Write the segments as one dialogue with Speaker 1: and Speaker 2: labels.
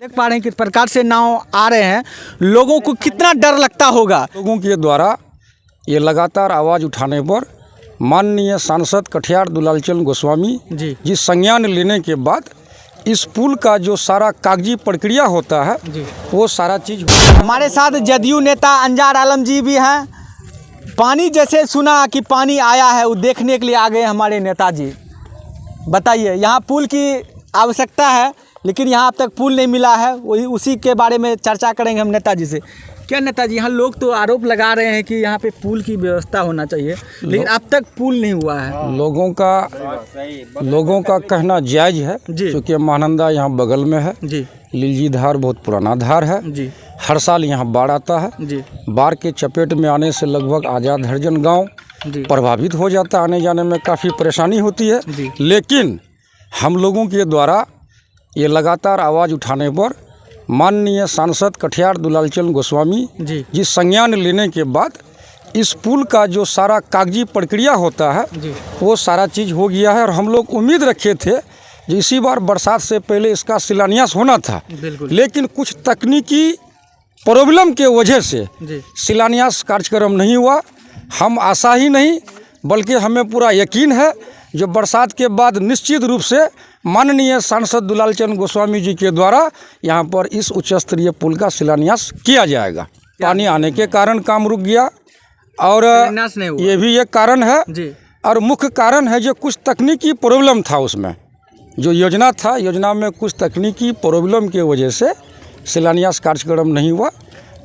Speaker 1: देख पा रहे हैं किस प्रकार से नाव आ रहे हैं, लोगों को कितना डर लगता होगा।
Speaker 2: लोगों के द्वारा ये लगातार आवाज़ उठाने पर माननीय सांसद कठियार दुलालचंद गोस्वामी जी संज्ञान लेने के बाद इस पुल का जो सारा कागजी प्रक्रिया होता है वो सारा चीज़।
Speaker 1: हमारे साथ जदयू नेता अंजार आलम जी भी हैं। पानी जैसे सुना कि पानी आया है, वो देखने के लिए आ गए हमारे नेताजी। बताइए, यहाँ पुल की आवश्यकता है लेकिन यहाँ अब तक पुल नहीं मिला है, वही उसी के बारे में चर्चा करेंगे हम नेताजी से। क्या नेताजी, यहाँ लोग तो आरोप लगा रहे हैं कि यहाँ पे पुल की व्यवस्था होना चाहिए लेकिन अब तक पुल नहीं हुआ है।
Speaker 2: लोगों का कहना जायज़ है क्योंकि महानंदा यहाँ बगल में है जी। लीलजी धार बहुत पुराना धार है जी। हर साल यहाँ बाढ़ आता है जी। बाढ़ के चपेट में आने से लगभग आज़ाद हरिजन गाँव प्रभावित हो जाता है, आने जाने में काफ़ी परेशानी होती है। लेकिन हम लोगों के द्वारा ये लगातार आवाज़ उठाने पर माननीय सांसद कठियार दुलालचंद गोस्वामी जी संज्ञान लेने के बाद इस पुल का जो सारा कागजी प्रक्रिया होता है वो सारा चीज़ हो गया है। और हम लोग उम्मीद रखे थे कि इसी बार बरसात से पहले इसका शिलान्यास होना था, लेकिन कुछ तकनीकी प्रॉब्लम के वजह से शिलान्यास कार्यक्रम नहीं हुआ। हम आशा ही नहीं बल्कि हमें पूरा यकीन है जो बरसात के बाद निश्चित रूप से माननीय सांसद दुलालचंद गोस्वामी जी के द्वारा यहाँ पर इस उच्च स्तरीय पुल का शिलान्यास किया जाएगा। पानी आने के कारण काम रुक गया और ये भी एक कारण है और मुख्य कारण है जो कुछ तकनीकी प्रॉब्लम था उसमें, जो योजना था योजना में कुछ तकनीकी प्रॉब्लम के वजह से शिलान्यास कार्यक्रम नहीं हुआ।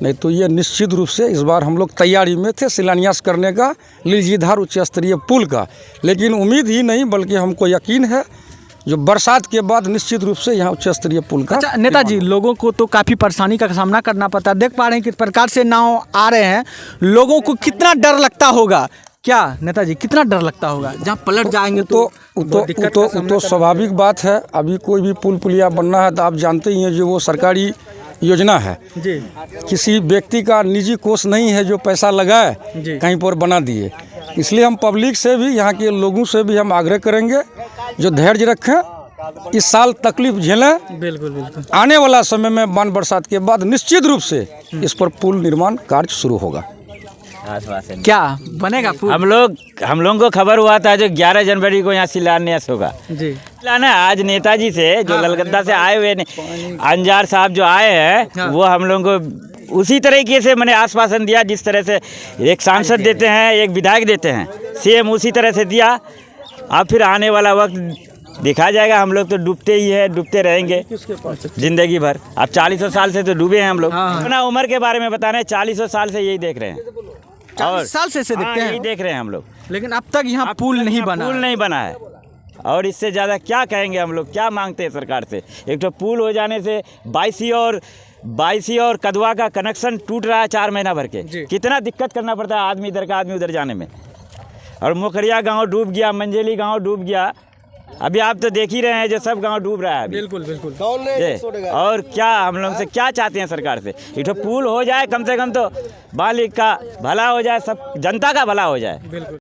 Speaker 2: नहीं तो ये निश्चित रूप से इस बार हम लोग तैयारी में थे शिलान्यास करने का लीलजी धार उच्च स्तरीय पुल का, लेकिन उम्मीद ही नहीं बल्कि हमको यकीन है जो बरसात के बाद निश्चित रूप से यहाँ उच्च स्तरीय पुल का।
Speaker 1: अच्छा नेताजी, लोगों को तो काफ़ी परेशानी का सामना करना पड़ता है। देख पा रहे हैं किस प्रकार से नाव आ रहे हैं, लोगों को कितना डर लगता होगा। क्या नेताजी, कितना डर लगता होगा जहाँ पलट जाएंगे
Speaker 2: तो स्वाभाविक बात है। अभी कोई भी पुल पुलिया बनना है तो आप जानते ही हैं जो वो सरकारी योजना है जी। किसी व्यक्ति का निजी कोष नहीं है जो पैसा लगाए कहीं पर बना दिए। इसलिए हम पब्लिक से भी यहाँ के लोगों से भी हम आग्रह करेंगे जो धैर्य रखें, इस साल तकलीफ झेलें। बिल्कुल। आने वाला समय में बाढ़ बरसात के बाद निश्चित रूप से इस पर पुल निर्माण कार्य शुरू होगा।
Speaker 1: क्या बनेगा पुल?
Speaker 3: हम लोगों को खबर हुआ था जो 11 जनवरी को यहाँ शिलान्यास होगा जी। आज नेताजी से जो ललगद्दा से आए हुए अंजार साहब जो आए हैं वो हम लोगों को उसी तरीके से मैंने आश्वासन दिया जिस तरह से एक सांसद देते हैं, एक विधायक देते हैं, सेम उसी तरह से दिया। अब फिर आने वाला वक्त देखा जाएगा। हम लोग तो डूबते ही है, डूबते रहेंगे जिंदगी भर। अब 40 साल से तो डूबे हैं हम लोग। अपना उम्र के बारे में बता रहे हैं, 40 साल से यही देख रहे हैं,
Speaker 1: 40 साल से देखते हैं,
Speaker 3: यही देख रहे हैं हम लोग।
Speaker 1: लेकिन अब तक यहाँ पुल नहीं बना
Speaker 3: है। और इससे ज़्यादा क्या कहेंगे हम लोग, क्या मांगते हैं सरकार से। एक तो पुल हो जाने से 22 और कदवा का कनेक्शन टूट रहा है 4 महीना भर के। कितना दिक्कत करना पड़ता है आदमी इधर का आदमी उधर जाने में। और मोखरिया गांव डूब गया, मंजेली गांव डूब गया। अभी आप तो देख ही रहे हैं जो सब गांव डूब रहा है अभी। बिल्कुल। और क्या हम लोग से क्या चाहते हैं सरकार से, एक तो पुल हो जाए, कम से कम तो बालिक का भला हो जाए, सब जनता का भला हो जाए।